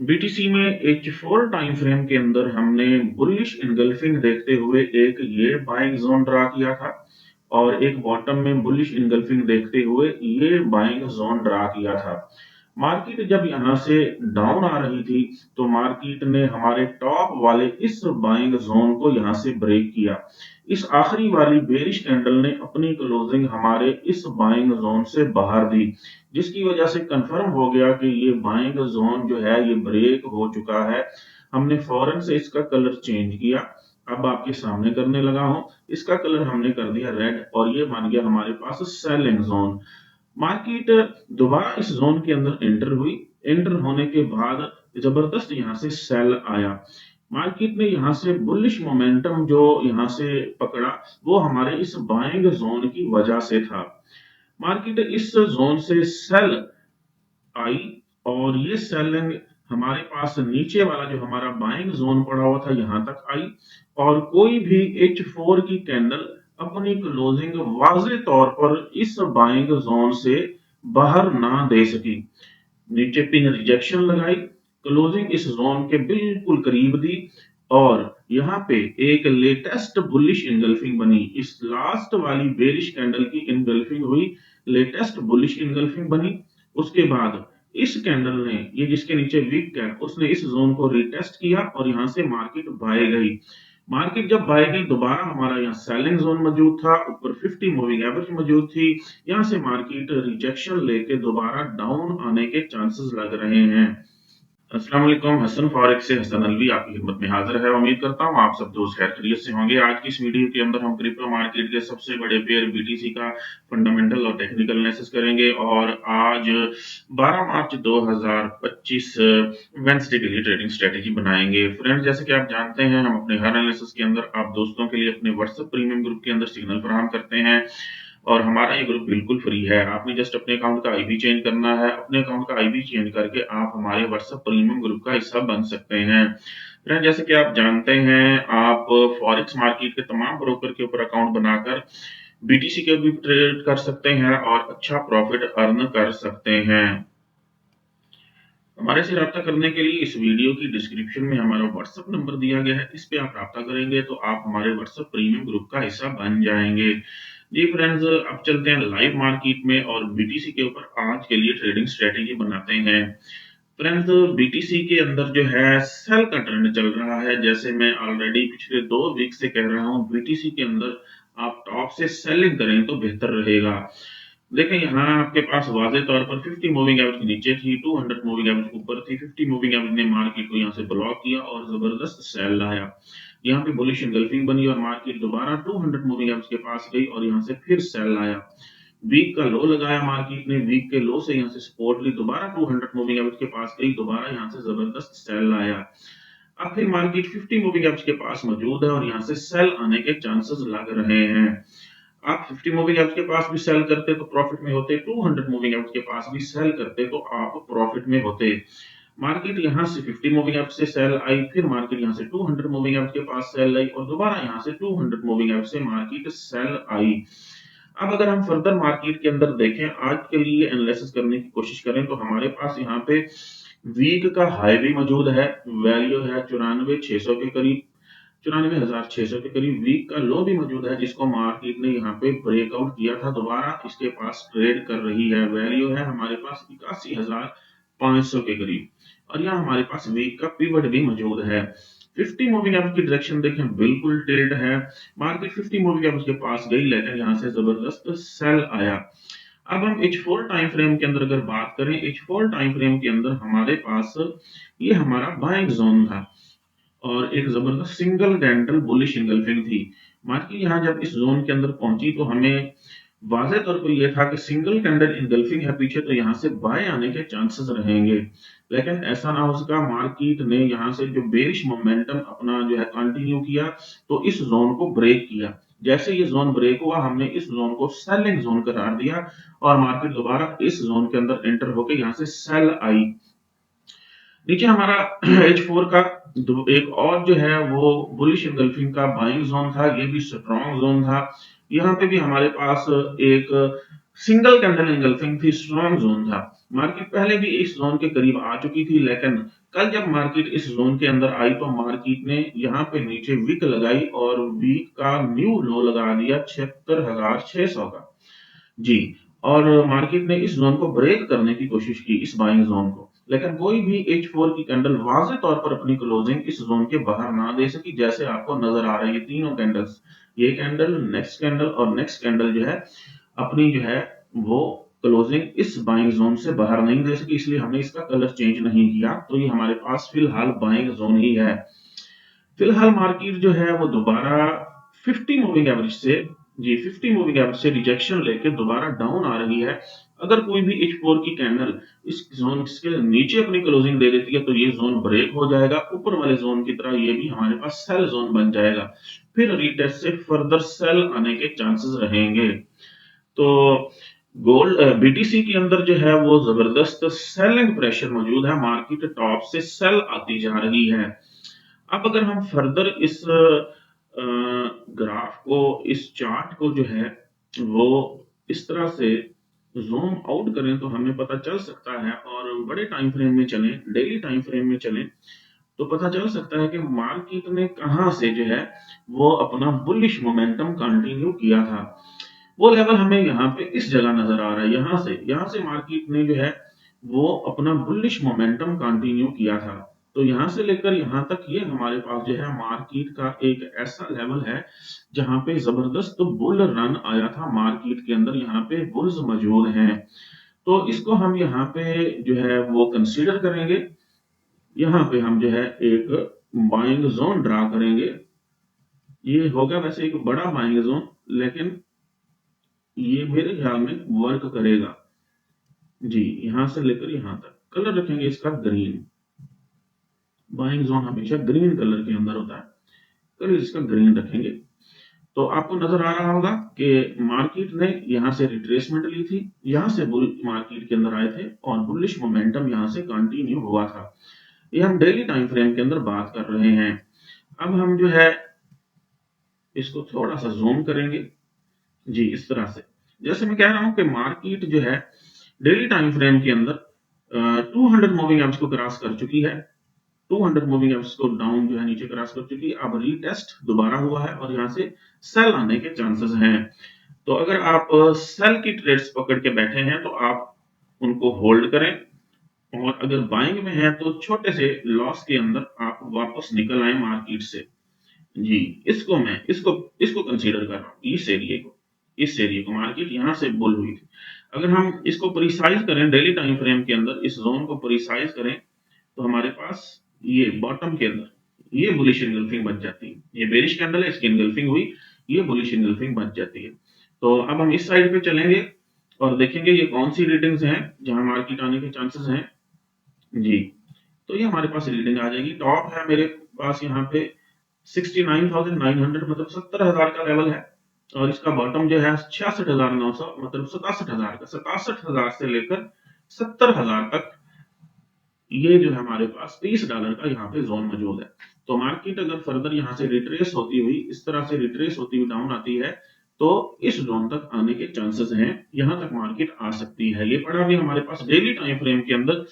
BTC में H4 time frame के अंदर हमने बुलिश इनगल्फिंग देखते हुए एक ये बाइंग जोन ड्रा किया था और एक बॉटम में बुलिश इनगल्फिंग देखते हुए ये बाइंग जोन ड्रा किया था। मार्केट जब यहां से डाउन आ रही थी तो मार्केट ने हमारे टॉप वाले इस बाइंग जोन को यहां से ब्रेक किया। इस आखिरी वाली बेरिश कैंडल ने अपनी क्लोजिंग हमारे इस बाइंग जोन से बाहर दी, जिसकी वजह से कंफर्म हो गया कि ये बाइंग जोन जो है ये ब्रेक हो चुका है। हमने फौरन से इसका कलर चेंज किया। अब आपके सामने करने लगा हूं। इसका कलर हमने कर दिया रेड और ये बन गया हमारे पास सेलिंग जोन। मार्केट दोबारा इस जोन के अंदर एंटर हुई। एंटर होने के बाद जबरदस्त यहां से सेल आया। मार्केट ने यहां से बुलिश मोमेंटम जो यहां से पकड़ा वो हमारे इस बाइंग जोन की वजह से था। मार्केट इस जोन से सेल आई और ये सेलिंग हमारे पास नीचे वाला जो हमारा बाइंग जोन पड़ा हुआ था यहां तक आई और कोई भी H4 की कैंडल अपनी क्लोजिंग वाज़े तौर पर इस बाइंग जोन से बाहर ना दे सकी। नीचे पिन रिजेक्शन लगाई, क्लोजिंग इस जोन के बिल्कुल करीब दी और यहाँ पे एक लेटेस्ट बुलिश इनगल्फिंग बनी। इस लास्ट वाली बेरिश कैंडल की इनगल्फिंग हुई, लेटेस्ट बुलिश इनगल्फिंग बनी। उसके बाद इस कैंडल ने, ये जिसके नीचे वीक है, उसने इस जोन को रिटेस्ट किया और यहां से मार्केट बाय गई। मार्केट जब बाय गई दोबारा हमारा यहाँ सेलिंग जोन मौजूद था, ऊपर 50 मूविंग एवरेज मौजूद थी। यहाँ से मार्केट रिजेक्शन लेके दोबारा डाउन आने के चांसेस लग रहे हैं। अस्सलाम वालेकुम, हसन फॉरेक्स से हसन अलवी आपकी खिदमत में हाजिर है। उम्मीद करता हूँ आप सब दोस्त खैर खैरियत से होंगे। आज की इस वीडियो के अंदर हम क्रिप्टो मार्केट के सबसे बड़े पेयर बीटीसी का फंडामेंटल और टेक्निकल एनालिसिस करेंगे और आज 12 मार्च 2025 वेंसडे के लिए ट्रेडिंग स्ट्रेटेजी बनाएंगे। फ्रेंड्स, जैसे कि आप जानते हैं हम अपने हर एनालिसिस के अंदर आप दोस्तों के लिए अपने व्हाट्सएप प्रीमियम ग्रुप के अंदर सिग्नल फराहम करते हैं और हमारा ये ग्रुप बिल्कुल फ्री है। आपने जस्ट अपने अकाउंट का आईबी चेंज करना है। अपने अकाउंट का आईबी चेंज करके आप हमारे व्हाट्सएप प्रीमियम ग्रुप का हिस्सा बन सकते हैं। फ्रेंड, जैसे कि आप जानते हैं आप फॉरेक्स मार्केट के तमाम ब्रोकर के ऊपर अकाउंट बनाकर बीटीसी के भी ट्रेड कर सकते हैं और अच्छा प्रॉफिट अर्न कर सकते हैं। हमारे से रब्ता करने के लिए इस वीडियो की डिस्क्रिप्शन में हमारा व्हाट्सएप नंबर दिया गया है। इस पे आप रब्ता करेंगे तो आप हमारे व्हाट्सएप प्रीमियम ग्रुप का हिस्सा बन जाएंगे। जी फ्रेंड्स, अब चलते हैं लाइव मार्केट में और बीटीसी के ऊपर आज के लिए ट्रेडिंग स्ट्रेटेजी बनाते हैं। फ्रेंड्स, बीटीसी के अंदर जो है सेल का ट्रेंड चल रहा है। जैसे मैं ऑलरेडी पिछले 2 वीक से कह रहा हूँ, बीटीसी के अंदर आप टॉप से सेलिंग करें तो बेहतर रहेगा। देखें यहाँ आपके पास वाज़े तौर पर 50 मूविंग एवरेज के नीचे थी, 200 मूविंग एवरेज ऊपर थी। 50 मूविंग एवरेज ने मार्केट को यहाँ से ब्लॉक किया और जबरदस्त सेल लाया। यहाँ पे बुलिश एंगल्फिंग बनी और मार्केट दोबारा 200 मूविंग एवरेज के पास गई और यहाँ से फिर सेल लाया। वीक का लो लगाया मार्केट ने, वीक के लो से यहाँ से सपोर्ट ली, दोबारा 200 मूविंग एवरेज के पास गई, दोबारा यहाँ से जबरदस्त सेल लाया। अब फिर मार्केट 50 मूविंग एवरेज के पास मौजूद है और यहाँ से सेल आने के चांसेस लग रहे हैं। आप 50 मूविंग एवरेज के पास भी सेल करते तो प्रॉफिट में होते, 200 मूविंग एवरेज के पास भी सेल करते तो आप प्रॉफिट में होते। मार्केट यहां से 50 मूविंग एवरेज से सेल आई, फिर मार्केट यहां से 200 मूविंग एवरेज के पास सेल आई और दोबारा यहां से 200 मूविंग एवरेज से मार्केट सेल आई। अब अगर हम फर्दर मार्केट के अंदर देखें, आज के लिए एनालिसिस करने की कोशिश करें तो हमारे पास यहाँ पे वीक का हाई भी मौजूद है, वैल्यू है 94,600 के करीब, 94,600 के करीब। वीक का लो भी मौजूद है जिसको मार्केट ने यहाँ पे ब्रेकआउट किया था, दोबारा इसके पास ट्रेड कर रही है। वैल्यू है हमारे पास 81,500 के करीब और यहाँ हमारे पास वीक का पिवट भी मौजूद है। 50 मूविंग एवरेज की डायरेक्शन देखें, बिल्कुल टिल्ट है। मार्केट 50 मूविंग एवरेज के पास गई लेकिन यहाँ से जबरदस्त सेल आया। अब हम H4 टाइम फ्रेम के अंदर अगर बात करें, H4 टाइम फ्रेम के अंदर हमारे पास ये हमारा बाइंग जोन था और एक जबरदस्त सिंगल कैंडल बुलिश इंगल्फिंग थी। मार्केट यहाँ जब इस जोन के अंदर पहुंची तो हमें वाज़े तौर पर यह था कि सिंगल कैंडल इंगल्फिंग है पीछे तो यहाँ से बाय आने के चांसेस रहेंगे, लेकिन ऐसा ना हो सका। मार्केट ने यहाँ से जो बेरिश मोमेंटम अपना जो है कंटिन्यू किया तो इस जोन को ब्रेक किया। जैसे ये जोन ब्रेक हुआ हमने इस जोन को सेलिंग जोन करार दिया और मार्केट दोबारा इस जोन के अंदर एंटर होकर यहाँ से सेल आई। नीचे हमारा H4 का एक और जो है वो बुलिश एंगल्फिंग का बाइंग जोन था, ये भी स्ट्रॉन्ग जोन था। यहाँ पे भी हमारे पास एक सिंगल कैंडल एंगल्फिंग थी, स्ट्रॉन्ग जोन था। मार्केट पहले भी इस जोन के करीब आ चुकी थी लेकिन कल जब मार्केट इस जोन के अंदर आई तो मार्केट ने यहाँ पे नीचे विक लगाई और वीक का न्यू लो लगा दिया 76,600 का। जी, और मार्केट ने इस जोन को ब्रेक करने की कोशिश की, इस बाइंग जोन को, लेकिन कोई भी H4 की कैंडल वाज़ेह तौर पर अपनी क्लोजिंग इस जोन के बाहर ना दे सकी। जैसे आपको नजर आ रही है तीनों कैंडल्स, ये कैंडल, नेक्स्ट कैंडल और नेक्स्ट कैंडल जो है अपनी जो है वो क्लोजिंग इस बाइंग जोन से बाहर नहीं दे सकी, इसलिए हमने इसका कलर चेंज नहीं किया। तो ये हमारे पास फिलहाल बाइंग जोन ही है। फिलहाल मार्केट जो है वो दोबारा 50 मूविंग एवरेज से, जी 50 मूविंग एवरेज से रिजेक्शन लेके दोबारा डाउन आ रही है। अगर कोई भी H4 की कैंडल इस जोन के नीचे अपनी क्लोजिंग दे देती है तो ये जोन ब्रेक हो जाएगा, ऊपर वाले जोन की तरह ये भी हमारे पास सेल जोन बन जाएगा, फिर रीटेस्ट से फर्दर सेल आने के चांसेस रहेंगे। तो गोल्ड बीटीसी के अंदर जो है वो जबरदस्त सेलिंग प्रेशर मौजूद है, मार्केट टॉप से सेल आती जा रही है। अब अगर हम फर्दर इस ग्राफ को, इस चार्ट को जो है वो इस तरह से जूम आउट करें तो हमें पता चल सकता है, और बड़े टाइम फ्रेम में चलें, डेली टाइम फ्रेम में चलें, तो पता चल सकता है कि मार्केट ने कहां से जो है वो अपना बुलिश मोमेंटम कंटिन्यू किया था। वो लेवल हमें यहाँ पे इस जगह नजर आ रहा है, यहाँ से मार्केट ने जो है वो अपना बुलिश मोमेंटम कंटिन्यू किया था। तो यहाँ से लेकर यहाँ तक ये हमारे पास जो है मार्केट का एक ऐसा लेवल है जहाँ पे जबरदस्त बुल रन आया था मार्केट के अंदर, यहाँ पे बुल्स मौजूद हैं। तो इसको हम यहाँ पे जो है वो कंसीडर करेंगे। यहाँ पे हम जो है एक बाइंग जोन ड्रा करेंगे। ये होगा वैसे एक बड़ा बाइंग जोन, लेकिन ये मेरे ख्याल में वर्क करेगा। जी, यहां से लेकर यहां तक कलर रखेंगे इसका ग्रीन। बाइंग जोन हमेशा ग्रीन कलर के अंदर होता है, कलर इसका ग्रीन रखेंगे। तो आपको नजर आ रहा होगा कि मार्केट ने यहां से रिट्रेसमेंट ली थी, यहां से बुल मार्केट के अंदर आए थे और बुलिश मोमेंटम यहां से कंटिन्यू हुआ था। ये हम डेली टाइम फ्रेम के अंदर बात कर रहे हैं। अब हम जो है इसको थोड़ा सा जूम करेंगे। जी, इस तरह से जैसे मैं कह रहा हूं कि मार्केट जो है डेली टाइम फ्रेम के अंदर 200 मूविंग एवरेज को क्रॉस कर चुकी है, 200 मूविंग एवरेज को डाउन जो है नीचे क्रॉस कर चुकी है। अब रीटेस्ट दोबारा हुआ है और यहाँ से सेल आने के चांसेस हैं। तो अगर आप सेल की ट्रेड्स पकड़ के बैठे हैं तो आप उनको होल्ड करें, और अगर बाइंग में है तो छोटे से लॉस के अंदर आप वापस निकल आए मार्केट से। जी, इसको कंसीडर कर रहा हूँ, इस एरिए को मार्केट यहाँ से बुल हुई थी। अगर हम इसको प्रिसाइज करें डेली टाइम फ्रेम के अंदर, इस जोन को प्रिसाइज करें तो हमारे पास ये बॉटम के अंदर ये बुलिश इनगल्फिंग बच जाती है। ये बेरिश कैंडल है, इसकी इनगल्फिंग हुई, ये बुलिश इनगल्फिंग बच जाती है। तो अब हम इस साइड पे चलेंगे और देखेंगे ये कौन सी रीडिंग्स हैं जहां मार्केट आने के चांसेस हैं। जी, तो ये हमारे पास रीडिंग आ जाएगी। टॉप है मेरे पास यहाँ पे 69,900, मतलब 70,000 का लेवल है, और इसका बॉटम जो है 66,900, मतलब 67,000 का, 67,000 से लेकर 70,000 तक ये जो है हमारे पास $30 का यहाँ पे जोन मौजूद है। तो मार्केट अगर फर्दर यहाँ से रिट्रेस होती हुई, इस तरह से रिट्रेस होती हुई डाउन आती है तो इस जोन तक आने के चांसेस हैं, यहाँ तक मार्केट आ सकती है। ये पड़ा भी हमारे पास डेली टाइम फ्रेम के अंदर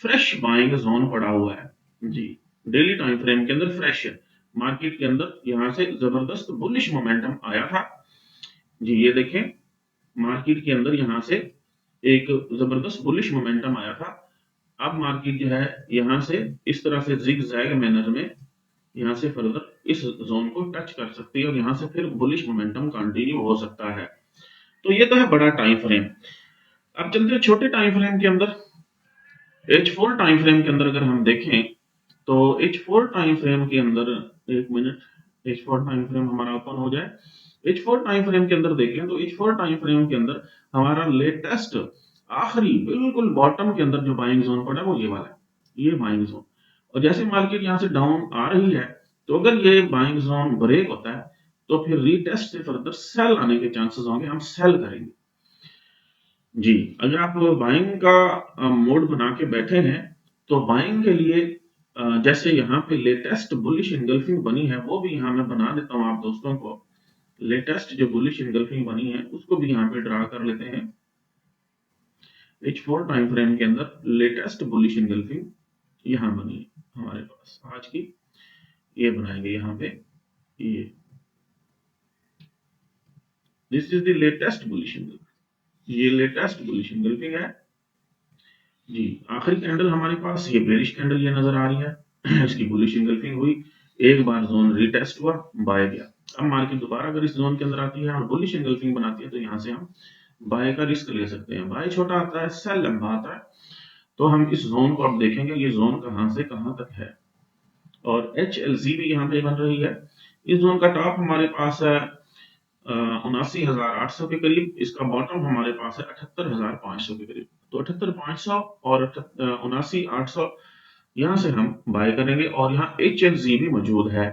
फ्रेश बाइंग जोन पड़ा हुआ है। जी, डेली टाइम फ्रेम के अंदर फ्रेश है, मार्केट के अंदर यहाँ से जबरदस्त बुलिश मोमेंटम आया था। जी, ये देखें, मार्केट के अंदर यहाँ से एक जबरदस्त बुलिश मोमेंटम आया था। अब मार्केट जो है यहाँ से इस तरह से जिग जैग मैनर में यहाँ से फर्दर इस जोन को टच कर सकती है और यहाँ से फिर बुलिश मोमेंटम कंटिन्यू हो सकता है। तो ये तो है बड़ा टाइम फ्रेम। अब चलते हैं छोटे टाइम फ्रेम के अंदर। H4 टाइम फ्रेम के अंदर अगर हम देखें तो H4 टाइम फ्रेम के अंदर, एक मिनट, H4 टाइम फ्रेम हमारा ओपन हो जाए। H4 टाइम फ्रेम के अंदर देखें तो H4 टाइम फ्रेम के अंदर हमारा लेटेस्ट आखिरी बिल्कुल बॉटम के अंदर जो बाइंग जोन पड़ा है वो ये वाला है, ये बाइंग जोन। और जैसे मार्केट यहाँ से डाउन आ रही है तो अगर ये बाइंग जोन ब्रेक होता है तो फिर रीटेस्ट से फर्दर सेल आने के चांसेस होंगे, हम सेल करेंगे। जी, अगर आप बाइंग का मोड बना के बैठे हैं तो बाइंग के लिए जैसे यहाँ पे लेटेस्ट बुलिश इनगल्फिंग बनी है वो भी यहाँ मैं बना देता हूँ आप दोस्तों को। लेटेस्ट जो बुलिश इनगल्फिंग बनी है उसको भी यहाँ पे ड्रा कर लेते हैं। H4 टाइम फ्रेम के अंदर लेटेस्ट बुलिश इनगल्फिंग यहाँ बनी हमारे पास आज की, ये बनाएंगे यहाँ पे, ये this is the latest bullish angle, ये लेटेस्ट बुलिश एंगल्फिंग है जी। आखिरी कैंडल हमारे पास ये बेरिश कैंडल ये नजर आ रही है इसकी बुलिश एंगल्फिंग हुई, एक बार जोन रीटेस्ट हुआ, बाय गया। अब मार्केट दोबारा अगर इस जोन के अंदर आती है और बुलिश एंगल्फिंग बनाती है तो यहाँ से हम बाय का रिस्क ले सकते हैं। बाय छोटा आता है, सेल लंबा आता है, तो हम इस जोन को अब देखेंगे ये जोन कहां से कहां तक है। और एच एल सी भी यहाँ पे बन रही है। इस जोन का टॉप हमारे पास है 79,800 के करीब, इसका बॉटम हमारे पास है 78,500 के करीब। तो 78,500 और 79,800 यहाँ से हम बाय करेंगे। और यहाँ एच एल जी भी मौजूद है,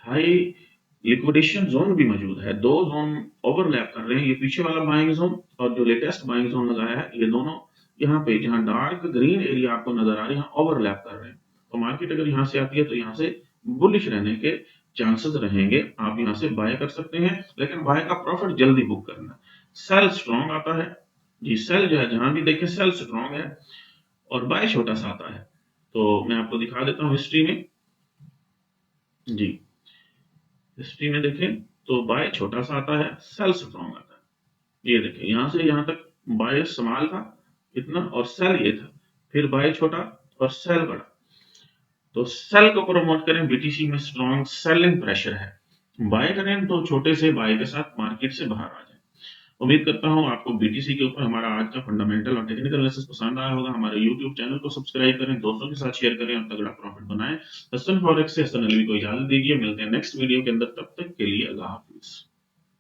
हाई लिक्विडेशन जोन भी मौजूद है। दो जोन ओवरलैप कर रहे हैं, ये पीछे वाला बाइंग जोन और जो लेटेस्ट बाइंग जोन लगाया है, ये दोनों यहाँ पे जहाँ डार्क ग्रीन एरिया आपको नजर आ रही है ओवरलैप कर रहे हैं। तो मार्केट अगर यहाँ से आती है तो यहाँ से बुलिश रहने के चांसेस रहेंगे, आप यहाँ से बाय कर सकते हैं, लेकिन बाय का प्रॉफिट जल्दी बुक करना। सेल स्ट्रॉन्ग आता है जी, सेल जो है जहां भी देखे सेल स्ट्रॉन्ग है और बाय छोटा सा आता है। तो मैं आपको दिखा देता हूँ हिस्ट्री में जी, हिस्ट्री में देखें तो बाय छोटा सा आता है, सेल स्ट्रॉन्ग आता है। ये देखें यहां से यहां तक बाय स्मॉल था इतना और सेल ये था, फिर बाय छोटा और सेल बड़ा। तो सेल को प्रमोट करें, बीटीसी में स्ट्रॉन्ग सेलिंग प्रेशर है, बाय करें तो छोटे से बाय के साथ मार्केट से बाहर आ जाए। उम्मीद करता हूं आपको बीटीसी के ऊपर हमारा आज का फंडामेंटल और टेक्निकल एनालिसिस पसंद आया होगा। हमारे यूट्यूब चैनल को सब्सक्राइब करें, दोस्तों के साथ शेयर करें और तगड़ा प्रॉफिट बनाएं। हसन फॉरेक्स से हसन अलवी को इजाजत दीजिए, मिलते हैं नेक्स्ट वीडियो के अंदर, तब तक के लिए अल्लाह हाफिज।